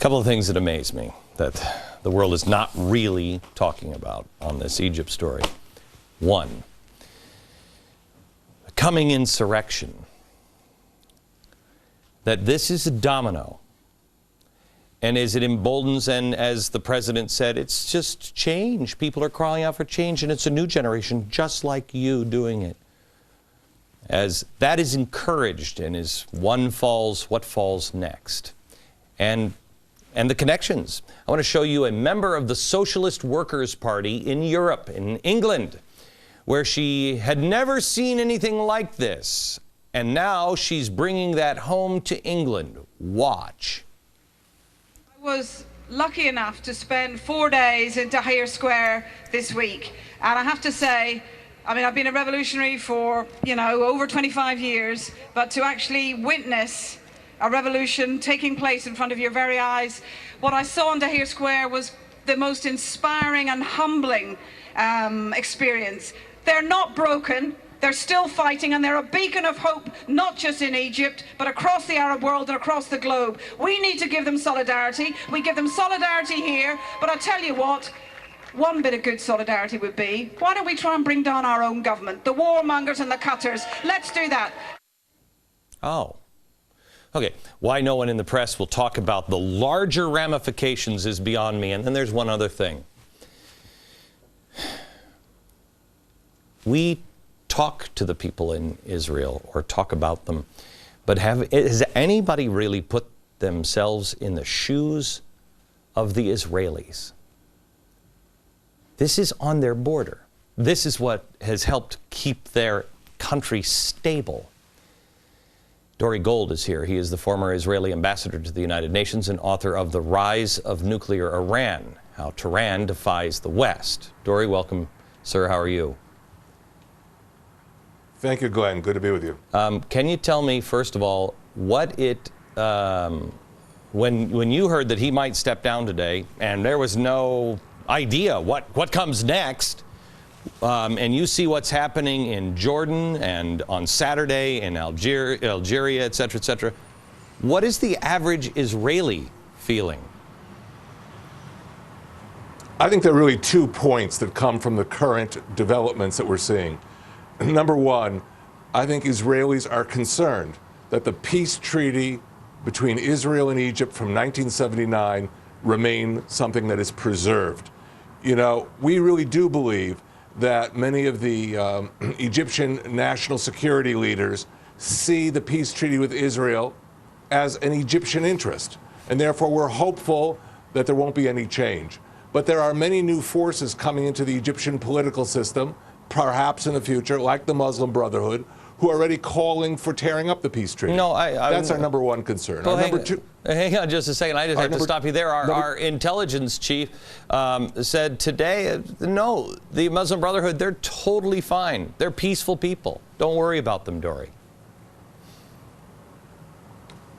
couple of things that amaze me that the world is not really talking about on this Egypt story. One, the coming insurrection. That this is a domino. And as it emboldens, and as the president said, it's just change. People are crying out for change, and it's a new generation just like you doing it. As that is encouraged, and as one falls, what falls next? And the connections. I want to show you a member of the Socialist Workers' Party in Europe, in England, where she had never seen anything like this. And now she's bringing that home to England. Watch. I was lucky enough to spend 4 days in Tahrir Square this week. And I have to say, I mean, I've been a revolutionary for, over 25 years, but to actually witness a revolution taking place in front of your very eyes, what I saw in Tahrir Square was the most inspiring and humbling experience. They're not broken. They're still fighting, and they're a beacon of hope, not just in Egypt, but across the Arab world and across the globe. We need to give them solidarity. We give them solidarity here, but I tell you what, one bit of good solidarity would be, why don't we try and bring down our own government, the warmongers and the cutters? Let's do that. Oh. Okay, why no one in the press will talk about the larger ramifications is beyond me. And then there's one other thing. We talk to the people in Israel or talk about them, but has anybody really put themselves in the shoes of the Israelis? This is on their border. This is what has helped keep their country stable. Dori Gold is here. He is the former Israeli ambassador to the United Nations and author of The Rise of Nuclear Iran, How Tehran Defies the West. Dori, welcome, sir. How are you? Thank you, Glenn. Good to be with you. Can you tell me, first of all, what when you heard that he might step down today, and there was no idea what comes next, and you see what's happening in Jordan and on Saturday in Algeria, et cetera, what is the average Israeli feeling? I think there are really 2 points that come from the current developments that we're seeing. Number one, I think Israelis are concerned that the peace treaty between Israel and Egypt from 1979 remain something that is preserved. We really do believe that many of the Egyptian national security leaders see the peace treaty with Israel as an Egyptian interest, and therefore we're hopeful that there won't be any change. But there are many new forces coming into the Egyptian political system, perhaps in the future, like the Muslim Brotherhood, who are already calling for tearing up the peace treaty. No, that's our number one concern. Well, number two. Hang on just a second. I just have to stop you there. Our intelligence chief said today, no, the Muslim Brotherhood, they're totally fine. They're peaceful people. Don't worry about them, Dori.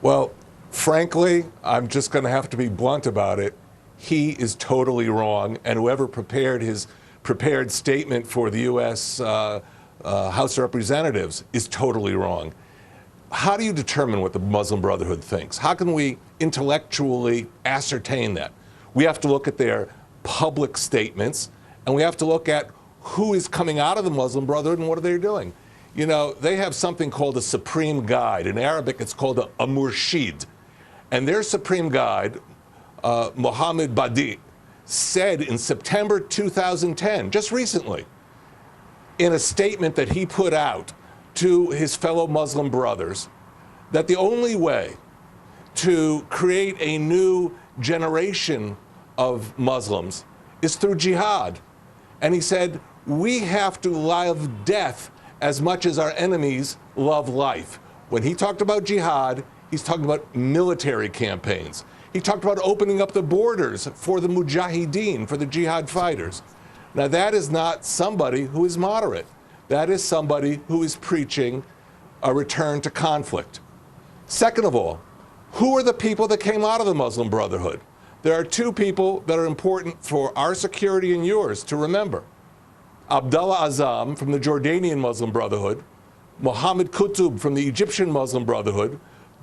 Well, frankly, I'm just going to have to be blunt about it. He is totally wrong, and whoever prepared his prepared statement for the U.S. House of Representatives is totally wrong. How do you determine what the Muslim Brotherhood thinks? How can we intellectually ascertain that? We have to look at their public statements, and we have to look at who is coming out of the Muslim Brotherhood and what are they doing. They have something called a supreme guide. In Arabic, it's called a murshid. And their supreme guide, Mohammed Badi, said in September 2010, just recently, in a statement that he put out to his fellow Muslim brothers, that the only way to create a new generation of Muslims is through jihad. And he said, we have to love death as much as our enemies love life. When he talked about jihad, he's talking about military campaigns. He talked about opening up the borders for the mujahideen, for the jihad fighters. Now, that is not somebody who is moderate. That is somebody who is preaching a return to conflict. Second of all, who are the people that came out of the Muslim Brotherhood? There are 2 people that are important for our security and yours to remember. Abdullah Azzam from the Jordanian Muslim Brotherhood, Mohammed Qutb from the Egyptian Muslim Brotherhood,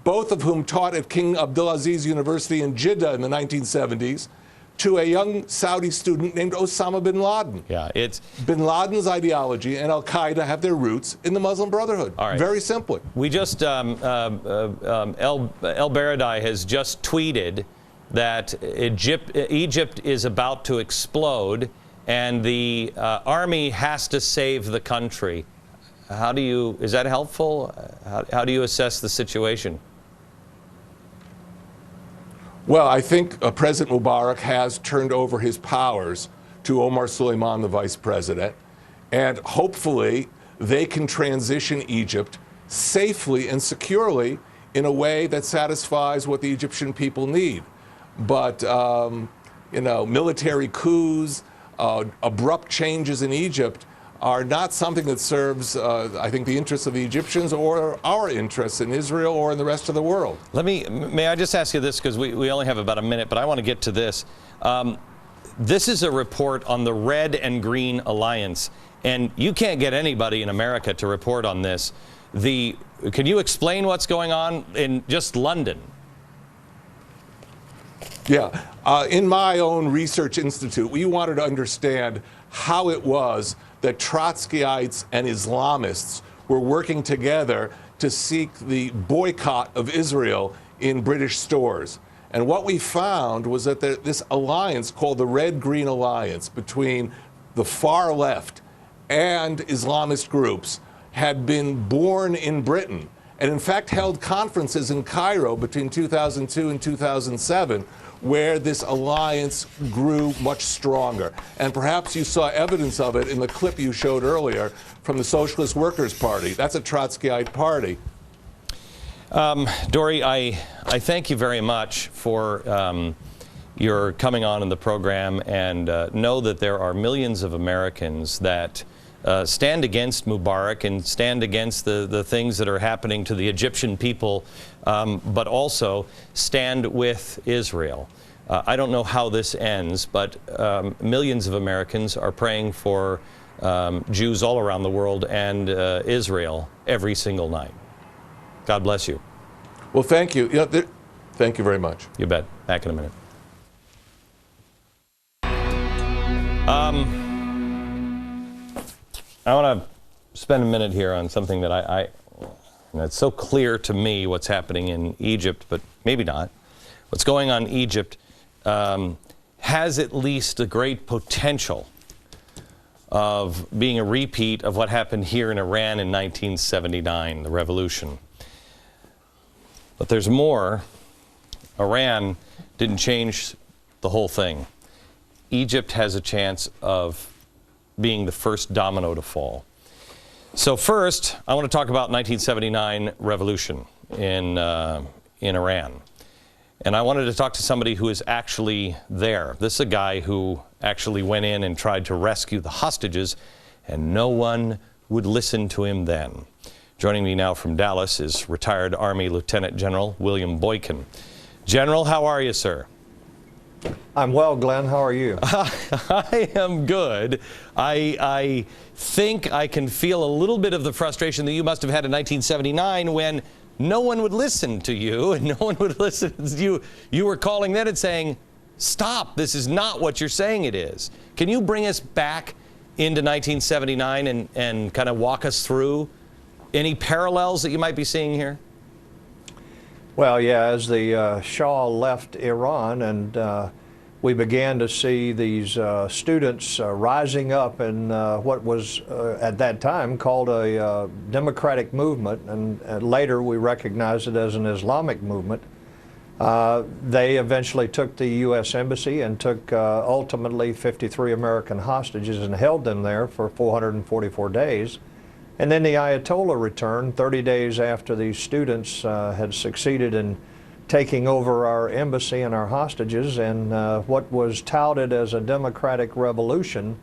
both of whom taught at King Abdulaziz University in Jeddah in the 1970s, to a young Saudi student named Osama bin Laden. Yeah, it's bin Laden's ideology and Al-Qaeda have their roots in the Muslim Brotherhood. All right. Very simply. We just, El Baradei has just tweeted that Egypt is about to explode and the army has to save the country. Is that helpful? How do you assess the situation? Well, I think President Mubarak has turned over his powers to Omar Suleiman, the vice president, and hopefully they can transition Egypt safely and securely in a way that satisfies what the Egyptian people need. But, military coups, abrupt changes in Egypt are not something that serves, I think, the interests of the Egyptians or our interests in Israel or in the rest of the world. May I just ask you this, because we only have about a minute, but I want to get to this. This is a report on the Red and Green Alliance, and you can't get anybody in America to report on this. Can you explain what's going on in just London? Yeah. In my own research institute, we wanted to understand how it was that Trotskyites and Islamists were working together to seek the boycott of Israel in British stores. And what we found was that this alliance called the Red-Green Alliance between the far left and Islamist groups had been born in Britain and in fact held conferences in Cairo between 2002 and 2007 where this alliance grew much stronger. And perhaps you saw evidence of it in the clip you showed earlier from the Socialist Workers' Party. That's a Trotskyite party. Dory, I thank you very much for your coming on in the program, and know that there are millions of Americans that stand against Mubarak and stand against the things that are happening to the Egyptian people, but also stand with Israel. I don't know how this ends, but millions of Americans are praying for Jews all around the world and Israel every single night. God bless you. Well, thank you. Thank you very much. You bet. Back in a minute. I want to spend a minute here on something that it's so clear to me what's happening in Egypt, but maybe not. What's going on in Egypt has at least a great potential of being a repeat of what happened here in Iran in 1979, the revolution. But there's more. Iran didn't change the whole thing. Egypt has a chance of being the first domino to fall. So first, I want to talk about 1979 revolution in Iran. And I wanted to talk to somebody who is actually there. This is a guy who actually went in and tried to rescue the hostages, and no one would listen to him then. Joining me now from Dallas is retired Army Lieutenant General William Boykin. General, how are you, sir? I'm well, Glenn. How are you? I am good. I think I can feel a little bit of the frustration that you must have had in 1979 when no one would listen to you and no one would listen to you. You were calling then and saying, stop, this is not what you're saying it is. Can you bring us back into 1979 and kind of walk us through any parallels that you might be seeing here? Well, yeah, as the Shah left Iran and we began to see these students rising up in what was at that time called a democratic movement, and later we recognized it as an Islamic movement. They eventually took the U.S. Embassy and took ultimately 53 American hostages and held them there for 444 days. And then the Ayatollah returned 30 days after these students had succeeded in taking over our embassy and our hostages, and what was touted as a democratic revolution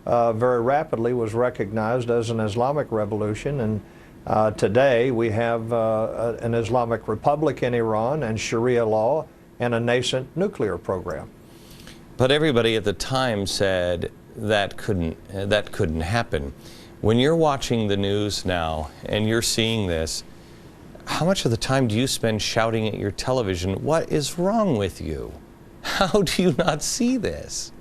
very rapidly was recognized as an Islamic revolution. And today we have an Islamic Republic in Iran and Sharia law and a nascent nuclear program. But everybody at the time said that couldn't happen. When you're watching the news now and you're seeing this, how much of the time do you spend shouting at your television, "What is wrong with you? How do you not see this?"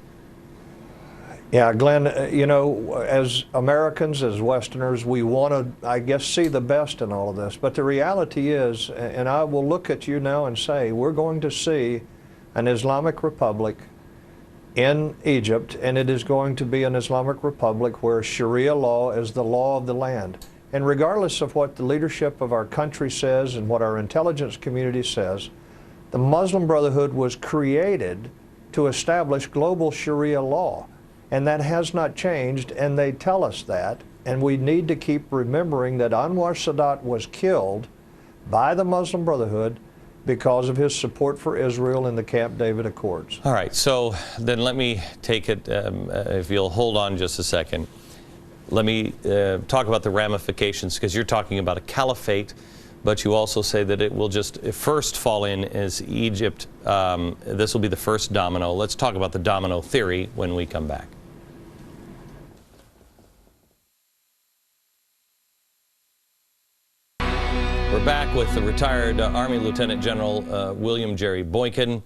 Yeah, Glenn, you know, as Americans, as Westerners, we want to, I guess, see the best in all of this. But the reality is, and I will look at you now and say, we're going to see an Islamic Republic in Egypt, and it is going to be an Islamic Republic where Sharia law is the law of the land. And regardless of what the leadership of our country says and what our intelligence community says, the Muslim Brotherhood was created to establish global Sharia law. And that has not changed, and they tell us that. And we need to keep remembering that Anwar Sadat was killed by the Muslim Brotherhood because of his support for Israel in the Camp David Accords. All right, so then let me take it, if you'll hold on just a second. Let me talk about the ramifications, because you're talking about a caliphate, but you also say that it will just first fall in as Egypt. This will be the first domino. Let's talk about the domino theory when we come back. We're back with the retired Army Lieutenant General William Jerry Boykin.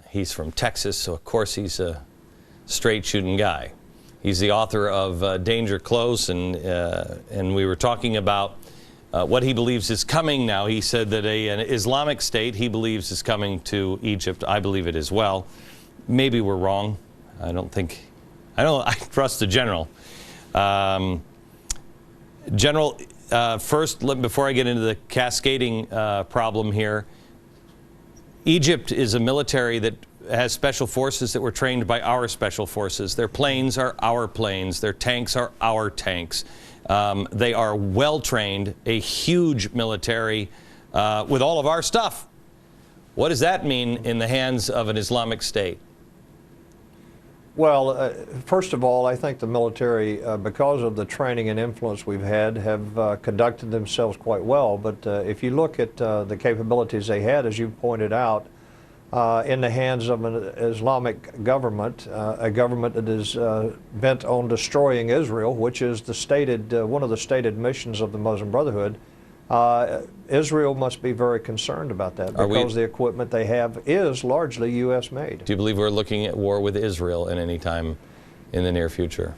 He's from Texas, so of course he's a straight-shooting guy. He's the author of Danger Close, and we were talking about what he believes is coming now. He said that an Islamic State he believes is coming to Egypt. I believe it as well. Maybe we're wrong. I trust the General. General, first, before I get into the cascading problem here, Egypt is a military that has special forces that were trained by our special forces. Their planes are our planes. Their tanks are our tanks. They are well trained, a huge military with all of our stuff. What does that mean in the hands of an Islamic State? Well, first of all, I think the military, because of the training and influence we've had, have conducted themselves quite well. But if you look at the capabilities they had, as you pointed out, in the hands of an Islamic government, a government that is bent on destroying Israel, which is the stated, one of the stated missions of the Muslim Brotherhood, Israel must be very concerned about that, because the equipment they have is largely U.S. made. Do you believe we're looking at war with Israel at any time in the near future?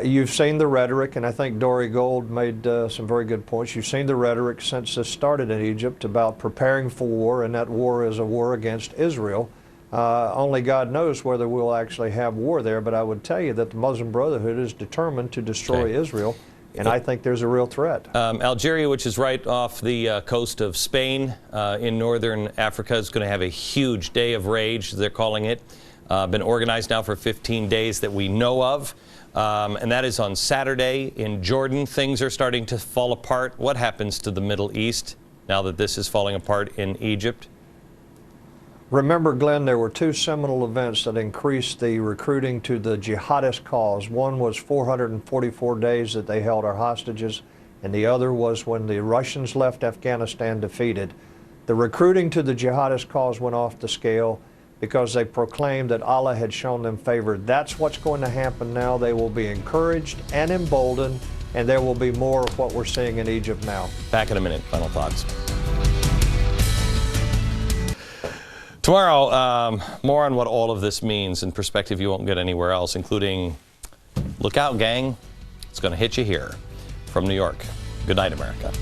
You've seen the rhetoric, and I think Dory Gold made some very good points. You've seen the rhetoric since this started in Egypt about preparing for war, and that war is a war against Israel. Only God knows whether we'll actually have war there, but I would tell you that the Muslim Brotherhood is determined to destroy Israel. And I think there's a real threat. Algeria, which is right off the coast of Spain in northern Africa, is going to have a huge day of rage, they're calling it. Been organized now for 15 days that we know of. And that is on Saturday in Jordan. Things are starting to fall apart. What happens to the Middle East now that this is falling apart in Egypt? Remember, Glenn, there were two seminal events that increased the recruiting to the jihadist cause. One was 444 days that they held our hostages, and the other was when the Russians left Afghanistan defeated. The recruiting to the jihadist cause went off the scale because they proclaimed that Allah had shown them favor. That's what's going to happen now. They will be encouraged and emboldened, and there will be more of what we're seeing in Egypt now. Back in a minute. Final thoughts. Tomorrow, more on what all of this means in perspective you won't get anywhere else, including, look out, gang, it's going to hit you here from New York. Good night, America.